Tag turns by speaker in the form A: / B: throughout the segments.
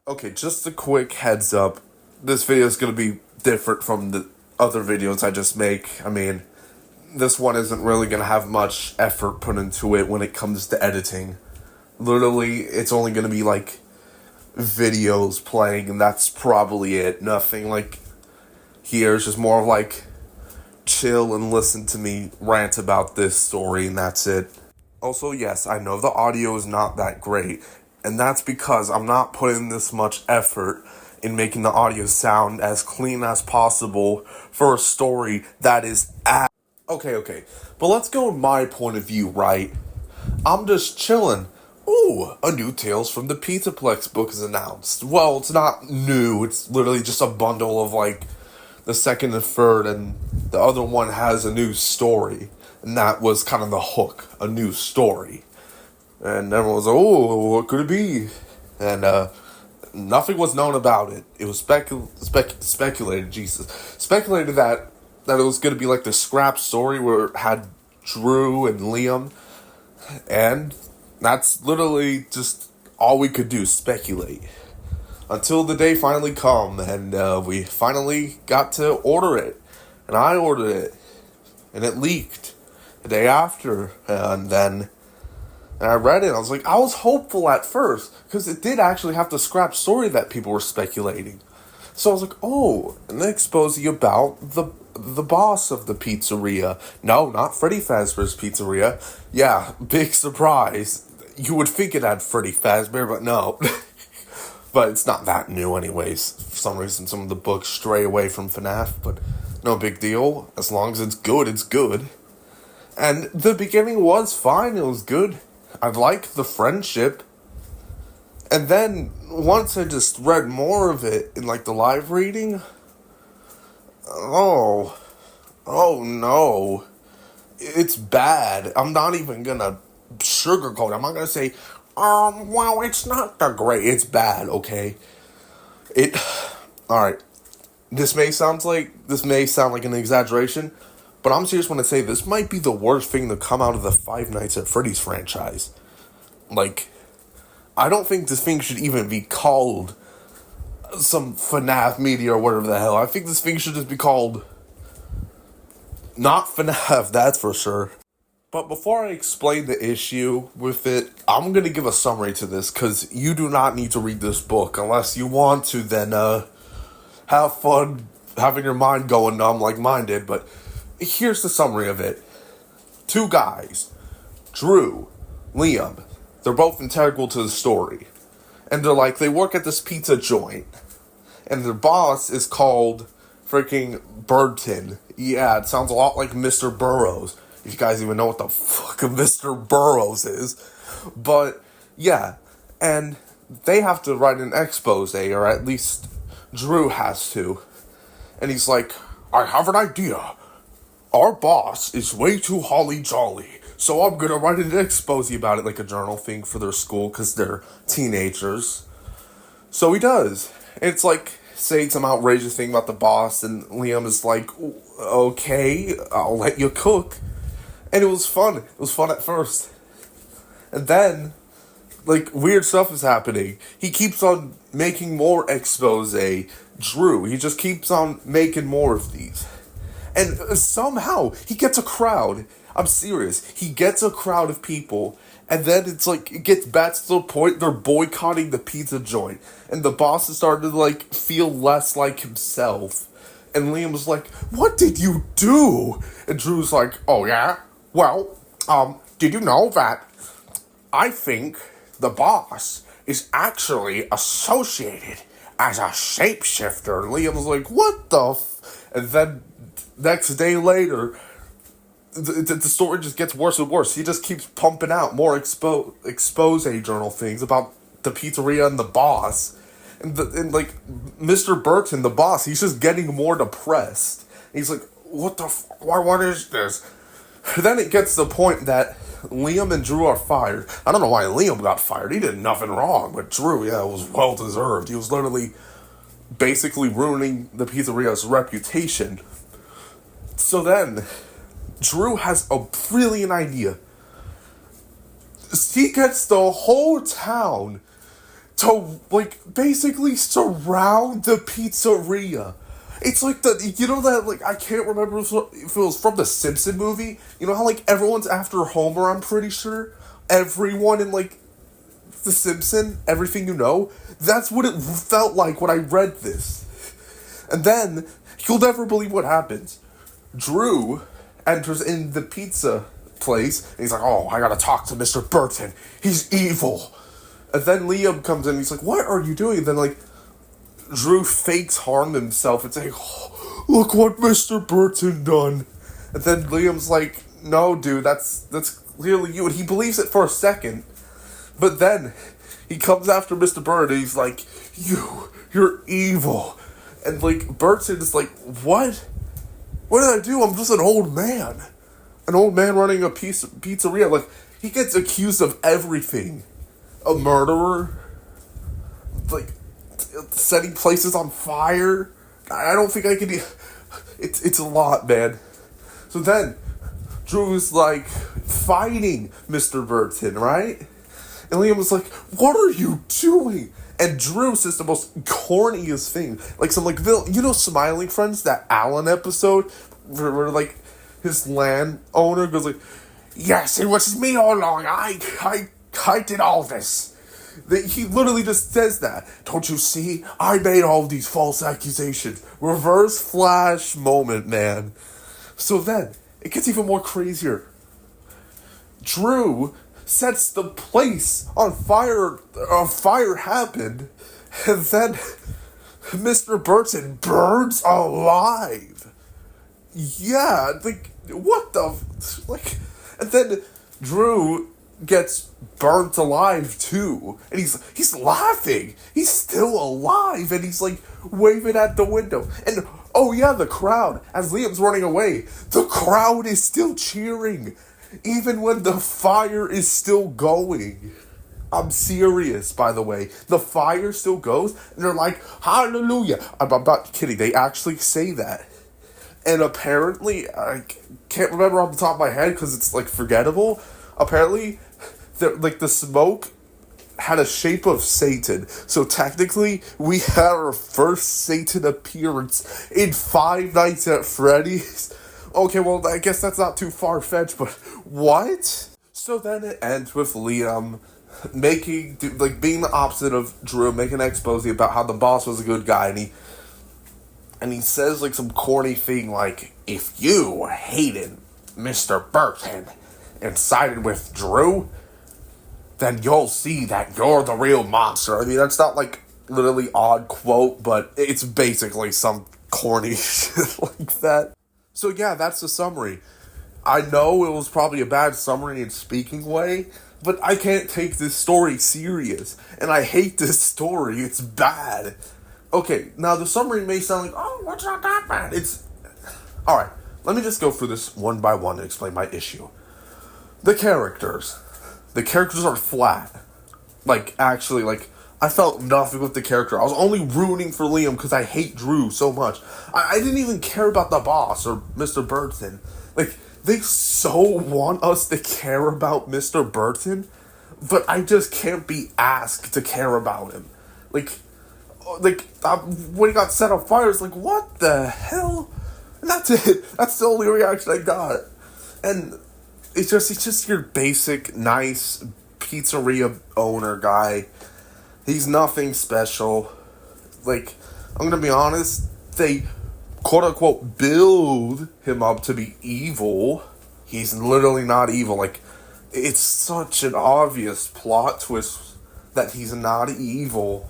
A: Okay, just a quick heads up. This video is going to be different from the other videos I just make. I mean, this one isn't really going to have much effort put into it when it comes to editing. Literally, it's only going to be like videos playing, and that's probably it. Nothing like here. It's just more of like chill and listen to me rant about this story, and that's it. Also, yes, I know the audio is not that great, and that's because I'm not putting this much effort in making the audio sound as clean as possible for a story that is okay. But let's go my point of view, right? I'm just chilling. Ooh, a new Tales from the Pizzaplex book is announced. Well, it's not new, it's literally just a bundle of like the second and third, and the other one has a new story. And that was kind of the hook, a new story. And everyone was like, oh, what could it be? And nothing was known about it. It was speculated, speculated that it was going to be like the scrap story where it had Drew and Liam. And that's literally just all we could do, speculate. Until the day finally come, and we finally got to order it. And I ordered it. And it leaked the day after, and then I read it, and I was like, I was hopeful at first, because it did actually have the scrap story that people were speculating. So I was like, oh, an expose about the boss of the pizzeria. No, not Freddy Fazbear's Pizzeria. Yeah, big surprise. You would think it had Freddy Fazbear, but no. But it's not that new anyways. For some reason, some of the books stray away from FNaF, but no big deal. As long as it's good, it's good. And the beginning was fine, it was good. I liked the friendship. And then, once I just read more of it in, like, the live reading, oh no. It's bad. I'm not even gonna sugarcoat it. I'm not gonna say, well, it's not that great. It's bad, okay? Alright. This may sound like an exaggeration, but I'm serious when I say this might be the worst thing to come out of the Five Nights at Freddy's franchise. Like, I don't think this thing should even be called some FNaF media or whatever the hell. I think this thing should just be called not FNaF, that's for sure. But before I explain the issue with it, I'm going to give a summary to this, because you do not need to read this book. Unless you want to, then have fun having your mind going numb like mine did, but here's the summary of it. Two guys, Drew, Liam, they're both integral to the story. And they work at this pizza joint. And their boss is called freaking Burton. Yeah, it sounds a lot like Mr. Burrows. If you guys even know what the fuck a Mr. Burrows is. But, yeah. And they have to write an expose, or at least Drew has to. And he's like, I have an idea. Our boss is way too holly-jolly, so I'm gonna write an expose about it, like a journal thing for their school, because they're teenagers. So he does. And it's like saying some outrageous thing about the boss, and Liam is like, okay, I'll let you cook. And it was fun. It was fun at first. And then, like, weird stuff is happening. He keeps on making more expose. Drew, he just keeps on making more of these. And somehow, he gets a crowd. I'm serious. He gets a crowd of people. And then it's like, it gets back to the point they're boycotting the pizza joint. And the boss is starting to, like, feel less like himself. And Liam was like, what did you do? And Drew's like, oh yeah? Well, did you know that I think the boss is actually associated as a shapeshifter? And Liam was like, what the And then next day later, the story just gets worse and worse. He just keeps pumping out more expose journal things about the pizzeria and the boss. And Mr. Burton, the boss, he's just getting more depressed. He's like, what is this? Then it gets to the point that Liam and Drew are fired. I don't know why Liam got fired. He did nothing wrong. But Drew, yeah, it was well deserved. He was literally basically ruining the pizzeria's reputation. So then, Drew has a brilliant idea. He gets the whole town to, like, basically surround the pizzeria. It's like that, like, I can't remember if it was from the Simpson movie. You know how, like, everyone's after Homer, I'm pretty sure? Everyone in, like, the Simpson, everything you know? That's what it felt like when I read this. And then, you'll never believe what happens. Drew enters in the pizza place, and he's like, oh, I gotta talk to Mr. Burton. He's evil. And then Liam comes in, and he's like, what are you doing? And then, like, Drew fakes harm himself and saying, oh, look what Mr. Burton done. And then Liam's like, no, dude, that's clearly you. And he believes it for a second. But then he comes after Mr. Burton and he's like, you're evil. And, like, Burton is like, what? What did I do? I'm just an old man. An old man running a pizzeria. Like, he gets accused of everything. A murderer. Like, setting places on fire. I don't think I could. It's a lot, man. So then, Drew's like fighting Mr. Burton, right? And Liam was like, "What are you doing?" And Drew says the most corniest thing, like some like Smiling Friends, that Alan episode, where like his landowner goes like, "Yes, it was me all along. I did all this." He literally just says that. Don't you see? I made all these false accusations. Reverse Flash moment, man. So then, it gets even more crazier. Drew sets the place on fire. A fire happened. And then Mr. Burton burns alive. Yeah, like, what the... Like, and then Drew gets burnt alive too, and he's laughing. He's still alive, and he's like waving at the window. And oh yeah, the crowd, as Liam's running away, the crowd is still cheering, even when the fire is still going. I'm serious, by the way. The fire still goes, and they're like, hallelujah. I'm not kidding. They actually say that. And apparently, I can't remember off the top of my head because it's like forgettable. Apparently, the smoke had a shape of Satan. So technically, we had our first Satan appearance in Five Nights at Freddy's. Okay, well, I guess that's not too far-fetched, but what? So then it ends with Liam being the opposite of Drew, making an expose about how the boss was a good guy, and he says, like, some corny thing like, if you hated Mr. Burton and sided with Drew, then you'll see that you're the real monster. I mean, that's not, like, literally odd quote, but it's basically some corny shit like that. So, yeah, that's the summary. I know it was probably a bad summary in speaking way, but I can't take this story serious. And I hate this story. It's bad. Okay, now the summary may sound like, oh, what's not that bad? It's... Alright, let me just go through this one by one and explain my issue. The characters are flat. Like, actually, like, I felt nothing with the character. I was only rooting for Liam because I hate Drew so much. I didn't even care about the boss or Mr. Burton. Like, they so want us to care about Mr. Burton, but I just can't be asked to care about him. Like, when he got set on fire, it's like, what the hell? And that's it. That's the only reaction I got. And it's just your basic, nice pizzeria owner guy. He's nothing special. Like, I'm gonna be honest, they quote-unquote build him up to be evil. He's literally not evil. Like, it's such an obvious plot twist that he's not evil.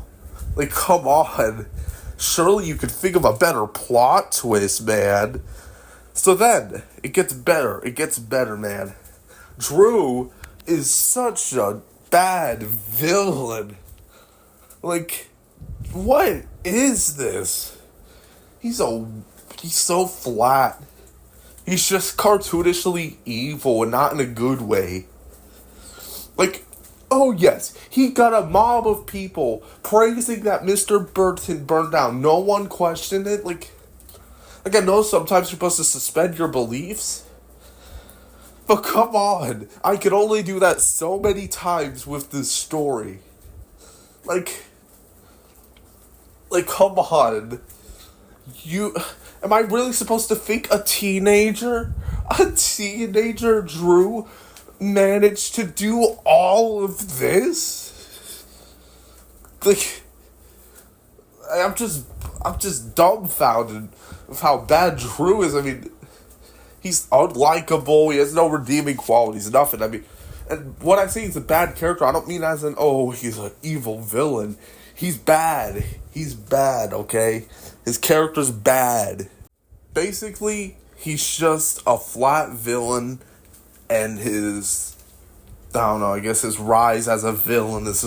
A: Like, come on. Surely you could think of a better plot twist, man. So then, it gets better. It gets better, man. Drew is such a bad villain. Like, what is this? He's so flat. He's just cartoonishly evil and not in a good way. Like, oh yes, he got a mob of people praising that Mr. Burton burned down. No one questioned it. Like I know sometimes you're supposed to suspend your beliefs. But come on, I could only do that so many times with this story. Like, come on. Am I really supposed to think a teenager Drew, managed to do all of this? Like, I'm just dumbfounded with how bad Drew is. I mean, he's unlikable. He has no redeeming qualities. Nothing. I mean, and what I say he's a bad character, I don't mean as in, oh, he's an evil villain. He's bad. He's bad, okay? His character's bad. Basically, he's just a flat villain, and I don't know, I guess his rise as a villain it's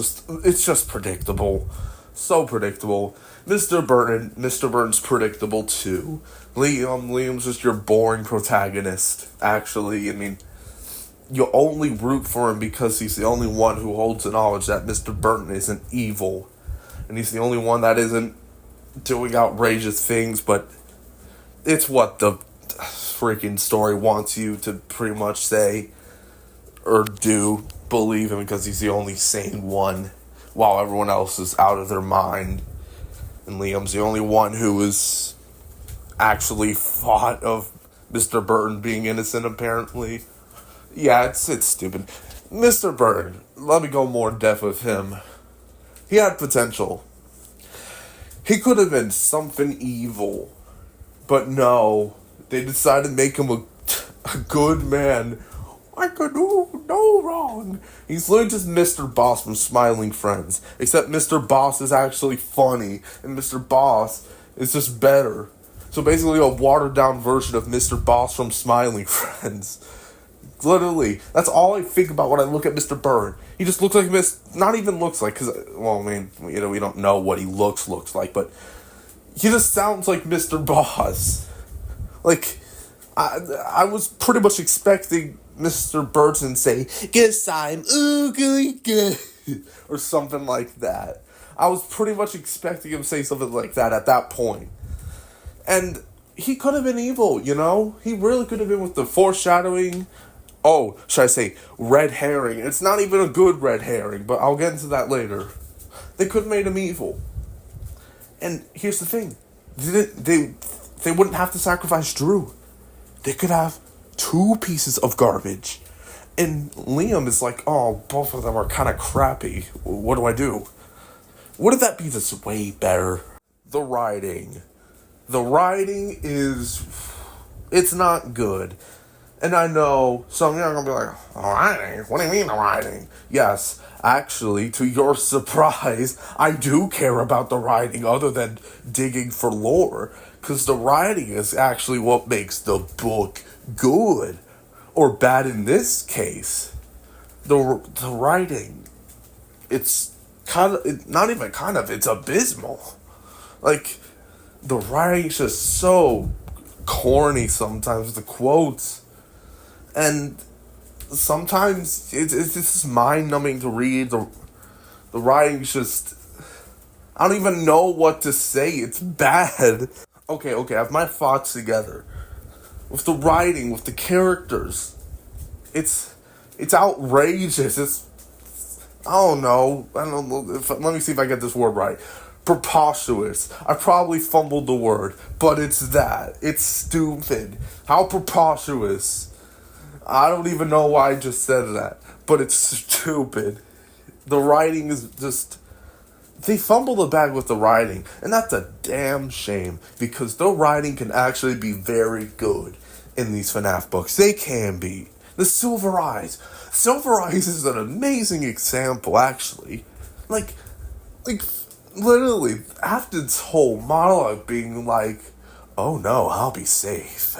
A: just predictable. So predictable. Mr. Burton's predictable too. Liam's just your boring protagonist, actually. I mean, you only root for him because he's the only one who holds the knowledge that Mr. Burton isn't evil. And he's the only one that isn't doing outrageous things, but it's what the freaking story wants you to pretty much say or do. Believe him because he's the only sane one, while everyone else is out of their mind. And Liam's the only one who is actually thought of Mr. Burton being innocent, apparently. Yeah, it's stupid. Mr. Burton, let me go more in depth with him. He had potential. He could have been something evil. But no, they decided to make him a good man. I could do no wrong. He's literally just Mr. Boss from Smiling Friends. Except Mr. Boss is actually funny. And Mr. Boss is just better. So basically a watered down version of Mr. Boss from Smiling Friends. Literally, that's all I think about when I look at Mr. Burton. He just looks like not even looks like, because, well, I mean, you know, we don't know what he looks like, but he just sounds like Mr. Boss. Like, I was pretty much expecting Mr. Burton to say, "Guess I'm ugly good," or something like that. I was pretty much expecting him to say something like that at that point. And he could have been evil, you know? He really could have been with the foreshadowing. Oh, should I say red herring? It's not even a good red herring, but I'll get into that later. They could have made him evil. And here's the thing. They wouldn't have to sacrifice Drew. They could have 2 pieces of garbage. And Liam is like, oh, both of them are kind of crappy. What do I do? Wouldn't that be this way better? The writing. The writing it's not good. And I know some of you are going to be like, the writing? What do you mean the writing? Yes, actually, to your surprise, I do care about the writing other than digging for lore. Because the writing is actually what makes the book good. Or bad in this case. The writing, it's it's abysmal. Like, the writing's just so corny sometimes, the quotes. And sometimes it's just mind-numbing to read. The writing's just, I don't even know what to say. It's bad. Okay, I have my thoughts together. With the writing, with the characters, it's outrageous. I don't know. Let me see if I get this word right. Preposterous. I probably fumbled the word, but it's that. It's stupid. How preposterous. I don't even know why I just said that, but it's stupid. The writing is just... They fumble the bag with the writing, and that's a damn shame, because the writing can actually be very good in these FNaF books. They can be. The Silver Eyes. Silver Eyes is an amazing example, actually. Like, literally, after this whole monologue being like, oh no, I'll be safe,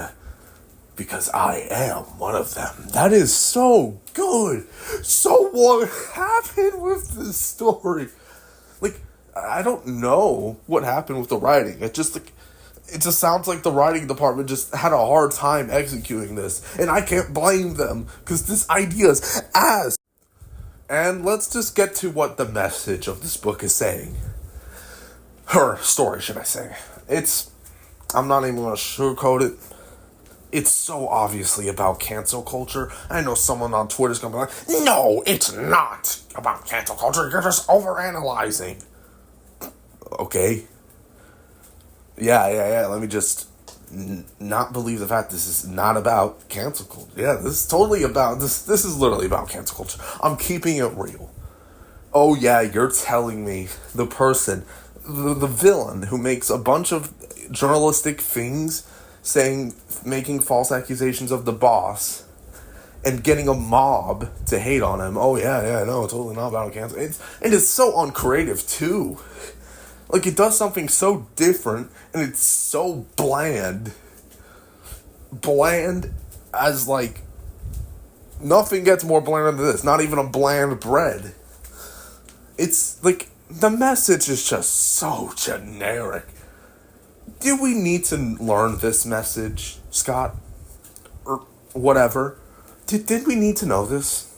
A: because I am one of them. That is so good. So what happened with this story? Like, I don't know what happened with the writing. It just sounds like the writing department just had a hard time executing this. And I can't blame them, because this idea is ass. And let's just get to what the message of this book is saying. Her story, should I say. I'm not even going to sugarcoat it. it's so obviously about cancel culture. I know someone on Twitter's gonna be like, no, it's not about cancel culture. You're just overanalyzing. Okay. Yeah. Let me just not believe the fact this is not about cancel culture. Yeah, this is totally about this. This is literally about cancel culture. I'm keeping it real. Oh yeah, you're telling me the person, the villain who makes a bunch of journalistic things, making false accusations of the boss, and getting a mob to hate on him. Oh yeah, no, totally not about cancel. It's so uncreative too. Like, it does something so different, and it's so bland. Bland as, like, nothing gets more bland than this. Not even a bland bread. It's, like, the message is just so generic. Do we need to learn this message, Scott? Or whatever? Did we need to know this?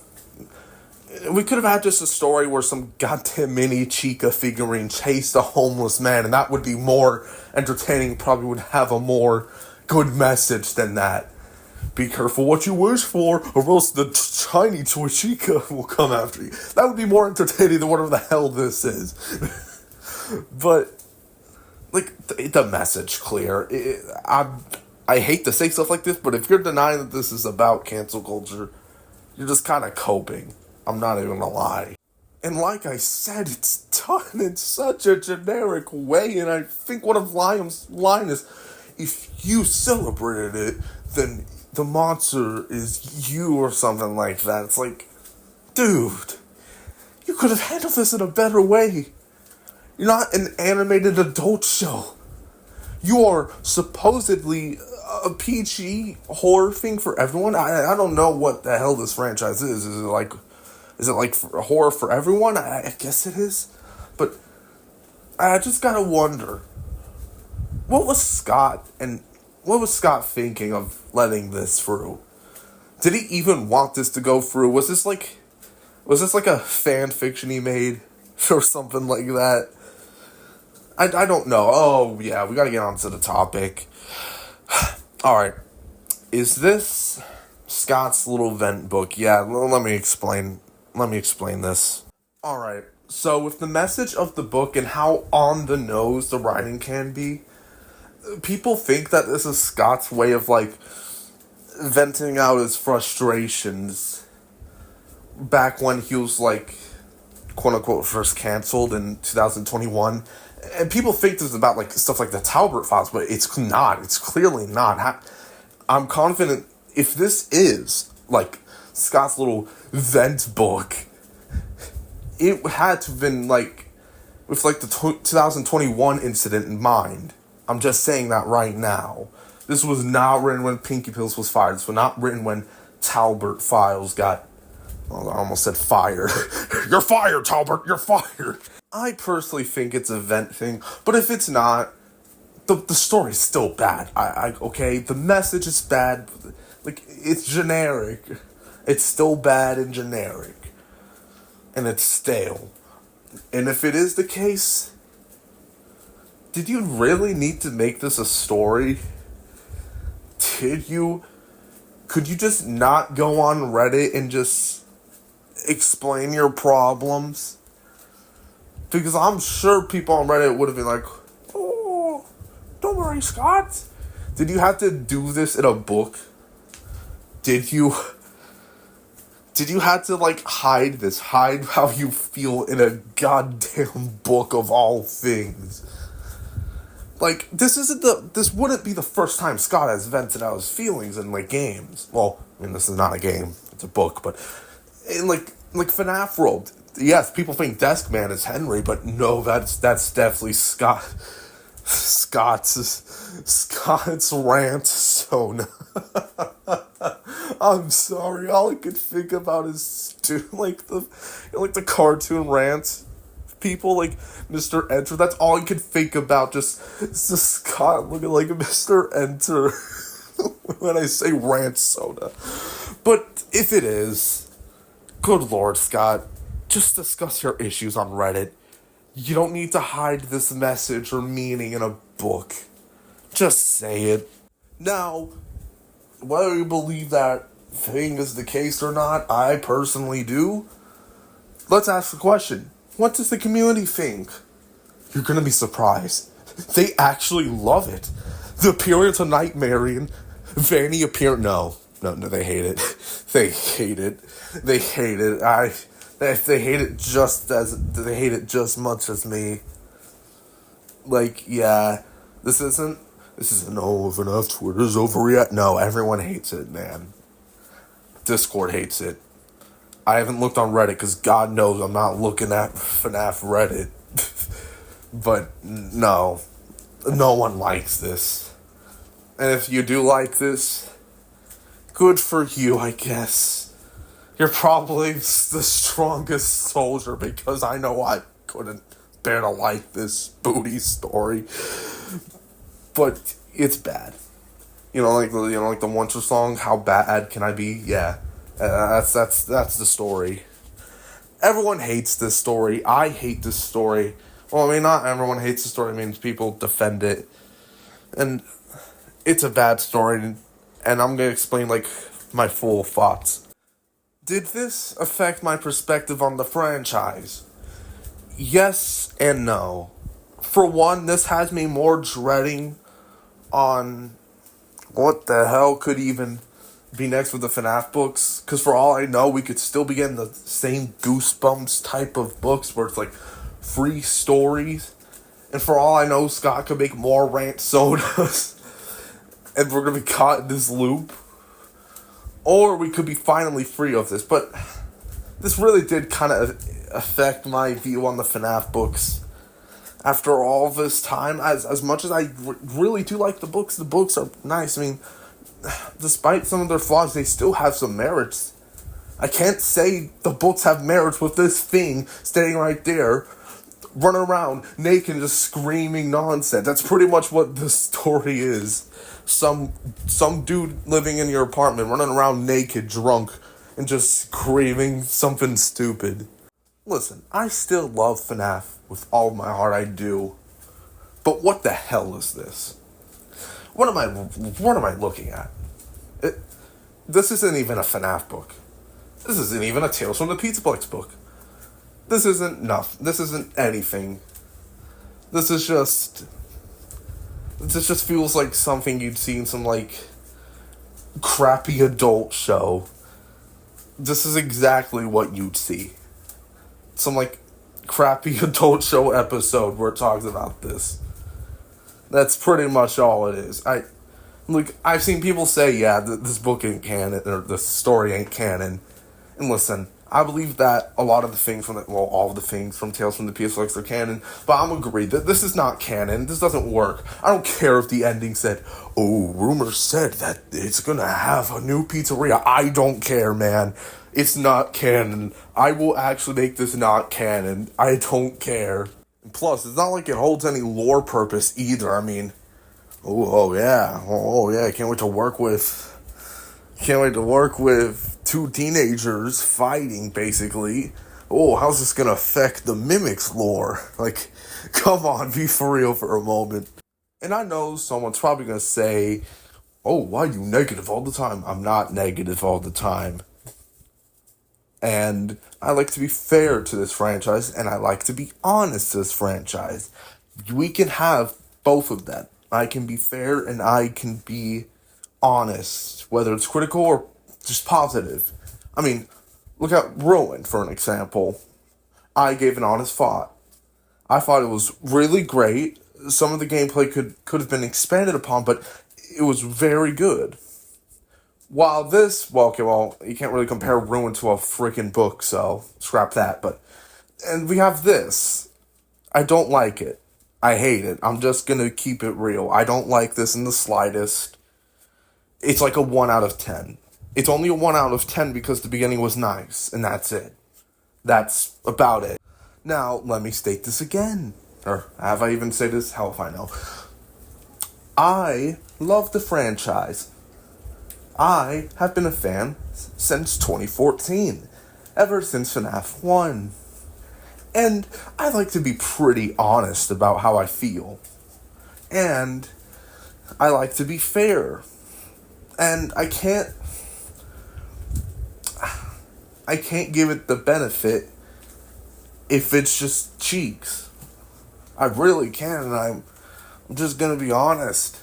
A: We could have had just a story where some goddamn mini Chica figurine chased a homeless man, and that would be more entertaining, probably would have a more good message than that. Be careful what you wish for, or else the tiny toy Chica will come after you. That would be more entertaining than whatever the hell this is. But, like, the message clear. I hate to say stuff like this, but if you're denying that this is about cancel culture, you're just kind of coping. I'm not even gonna lie. And like I said, it's done in such a generic way, and I think one of Liam's line is, if you celebrated it, then the monster is you, or something like that. It's like, dude, you could have handled this in a better way. You're not an animated adult show. You are supposedly a PG horror thing for everyone. I don't know what the hell this franchise is. Is it like horror for everyone? I guess it is. But I just gotta wonder, what was Scott thinking of letting this through? Did he even want this to go through? Was this like a fan fiction he made or something like that? I don't know. Oh yeah, we gotta get on to the topic. Alright. Is this Scott's little vent book? Yeah, let me explain this. Alright, so with the message of the book and how on the nose the writing can be, people think that this is Scott's way of, like, venting out his frustrations back when he was, like, quote-unquote first canceled in 2021. And people think this is about, like, stuff like the Talbot Files, but it's not. It's clearly not. I'm confident if this is, like, Scott's little vent book, it had to have been, like, with, like, the 2021 incident in mind. I'm just saying that right now. This was not written when Pinky Pills was fired. This was not written when Talbot Files got, well, I almost said fired. You're fired, Talbot, you're fired. I personally think it's a vent thing, but if it's not, the story's still bad. Okay, the message is bad. Like, it's generic. It's still bad and generic. And it's stale. And if it is the case, did you really need to make this a story? Could you just not go on Reddit and just explain your problems? Because I'm sure people on Reddit would have been like, oh, don't worry, Scott. Did you have to do this in a book? Did you have to, like, hide how you feel in a goddamn book of all things? Like, this wouldn't be the first time Scott has vented out his feelings in, like, games. Well, I mean, this is not a game, it's a book, but in, like FNAF world, yes, people think Deskman is Henry, but no, that's definitely Scott's rant zone. I'm sorry, all I could think about is the cartoon rants. People like Mr. Enter, that's all I could think about, just Scott looking like Mr. Enter when I say rant soda. But if it is, good Lord, Scott, just discuss your issues on Reddit. You don't need to hide this message or meaning in a book. Just say it. Now, whether you believe that thing is the case or not, I personally do. Let's ask the question. What does the community think? You're gonna be surprised. They actually love it. The appearance of Nightmarian, Vanny no, they hate it. They hate it. They hate it. They hate it they hate it just much as me. Like, yeah, this isn't FNaF Twitter's overreact. No, everyone hates it, man. Discord hates it. I haven't looked on Reddit because God knows I'm not looking at FNaF Reddit. But no one likes this. And if you do like this, good for you, I guess. You're probably the strongest soldier because I know I couldn't bear to like this booty story. But it's bad. Like the Once song, How Bad Can I Be? Yeah. That's the story. Everyone hates this story. I hate this story. Well, I mean, not everyone hates the story. It means people defend it. And it's a bad story. And I'm going to explain, my full thoughts. Did this affect my perspective on the franchise? Yes and no. For one, this has me more dreading on what the hell could even be next with the FNaF books. Because for all I know, we could still be getting the same Goosebumps type of books where it's free stories. And for all I know, Scott could make more rant sodas. And we're going to be caught in this loop. Or we could be finally free of this. But this really did kind of affect my view on the FNaF books. After all this time, as much as I really do like the books are nice. I mean, despite some of their flaws, they still have some merits. I can't say the books have merits with this thing standing right there, running around naked and just screaming nonsense. That's pretty much what the story is. Some dude living in your apartment running around naked, drunk, and just screaming something stupid. Listen, I still love FNaF with all my heart, I do. But what the hell is this? What am I looking at? This isn't even a FNaF book. This isn't even a Tales from the Pizzaplex book. This isn't anything. This just feels like something you'd see in some, crappy adult show. This is exactly what you'd see. Some, crappy adult show episode where it talks about this. That's pretty much all it is. I've seen people say, yeah, this book ain't canon, or the story ain't canon. And listen, I believe that a lot of the things all of the things from Tales from the PSX are canon, but I'm agreed that this is not canon. This doesn't work. I don't care if the ending said, oh, rumors said that it's gonna have a new pizzeria. I don't care, man. It's not canon. I will actually make this not canon. I don't care. And plus, it's not like it holds any lore purpose either. I mean, oh yeah, can't wait to work with two teenagers fighting, basically. Oh, how's this gonna affect the Mimics lore? Come on, be for real for a moment. And I know someone's probably gonna say, oh, why are you negative all the time? I'm not negative all the time. And I like to be fair to this franchise, and I like to be honest to this franchise. We can have both of that. I can be fair, and I can be honest, whether it's critical or just positive. I mean, look at Ruin, for an example. I gave an honest thought. I thought it was really great. Some of the gameplay could have been expanded upon, but it was very good. While this, you can't really compare Ruin to a freaking book, so scrap that, and we have this. I don't like it. I hate it. I'm just gonna keep it real. I don't like this in the slightest. It's like a 1 out of 10. It's only a 1 out of 10 because the beginning was nice, and that's it. That's about it. Now, let me state this again. Or have I even said this? Hell if I know. I love the franchise. I have been a fan since 2014. Ever since FNaF 1. And I like to be pretty honest about how I feel. And I like to be fair. And I can't give it the benefit if it's just cheeks. I really can't, and I'm just gonna be honest.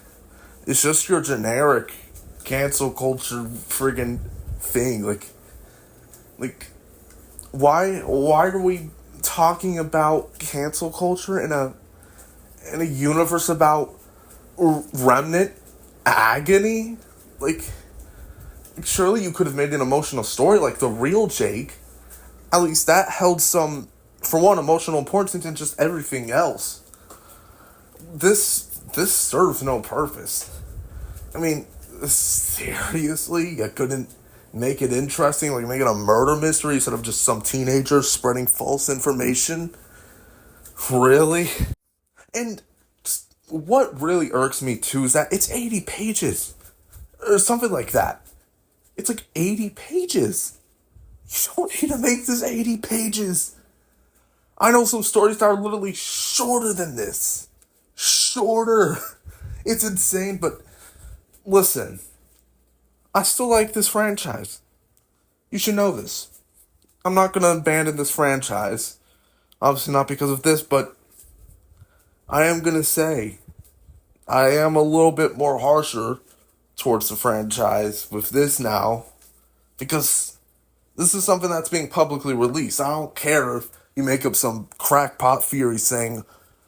A: It's just your generic cancel culture friggin' thing. Like why are we talking about cancel culture in a universe about remnant agony? Like, surely you could have made an emotional story like the real Jake. At least that held some, for one, emotional importance and just everything else. This serves no purpose. I mean, seriously, you couldn't make it interesting, like make it a murder mystery instead of just some teenager spreading false information? Really? And what really irks me too is that it's 80 pages. Or something like that. It's like 80 pages. You don't need to make this 80 pages. I know some stories that are literally shorter than this. Shorter. It's insane, but listen. I still like this franchise. You should know this. I'm not going to abandon this franchise. Obviously not because of this, but I am going to say I am a little bit more harsher towards the franchise with this now, because this is something that's being publicly released. I don't care if you make up some crackpot theory saying,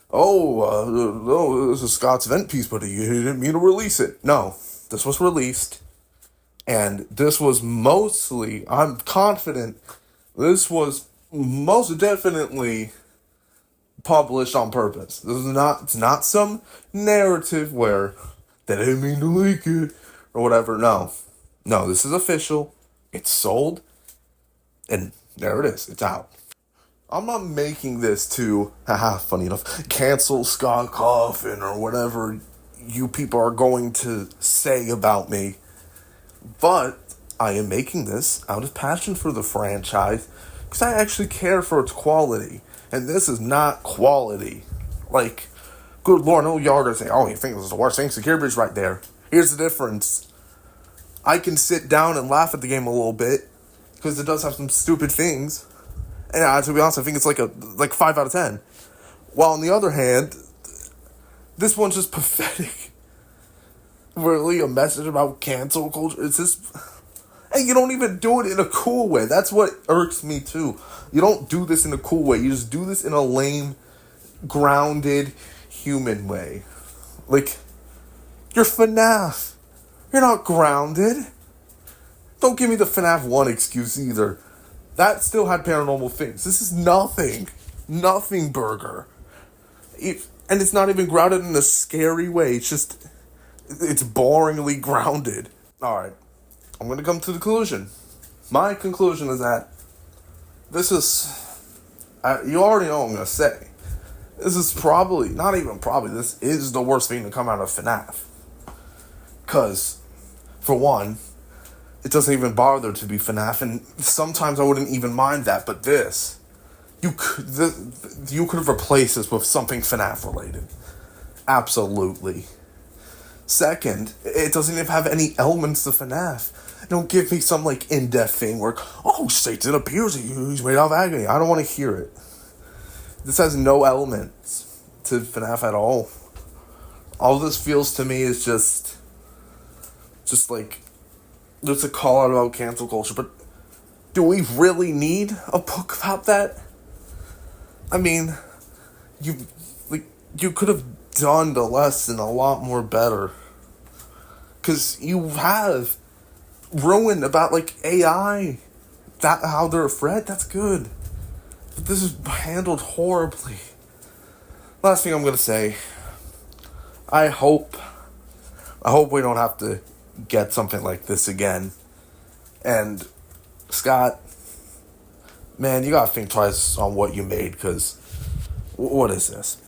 A: oh, this is Scott's vent piece, but he didn't mean to release it. No, this was released, and this was mostly, I'm confident, this was most definitely published on purpose. It's not some narrative where they didn't mean to leak it or whatever. No, this is official. It's sold, and there it is. It's out. I'm not making this to, funny enough, cancel Scott Coffin or whatever you people are going to say about me. But I am making this out of passion for the franchise because I actually care for its quality. And this is not quality. Like, good lord, no, y'all are going to say, oh, you think this is the worst thing? Secure Breach right there. Here's the difference. I can sit down and laugh at the game a little bit because it does have some stupid things. And to be honest, I think it's like 5 out of 10. While on the other hand, this one's just pathetic. Really, a message about cancel culture. It's just, and you don't even do it in a cool way. That's what irks me too. You don't do this in a cool way. You just do this in a lame, grounded, human way. Like, you're FNaF. You're not grounded. Don't give me the FNaF 1 excuse either. That still had paranormal things. This is nothing. Nothing burger. And it's not even grounded in a scary way. It's boringly grounded. Alright. I'm going to come to the conclusion. My conclusion is that this is, you already know what I'm going to say. This is probably, not even probably, this is the worst thing to come out of FNaF. Because, for one, it doesn't even bother to be FNaF, and sometimes I wouldn't even mind that, but this, you could have replaced this with something FNaF related. Absolutely. Second, it doesn't even have any elements to FNaF. Don't give me some, like, in-depth thing where, oh, Satan appears, he's made out of agony. I don't want to hear it. This has no elements to FNaF at all. All this feels to me is just like, there's a call out about cancel culture, but do we really need a book about that? I mean, you could have done the lesson a lot more better. Because you have ruined about, like, AI, how they're a threat, that's good. But this is handled horribly. Last thing I'm going to say, I hope we don't have to get something like this again. And Scott, man, you gotta think twice on what you made, because what is this?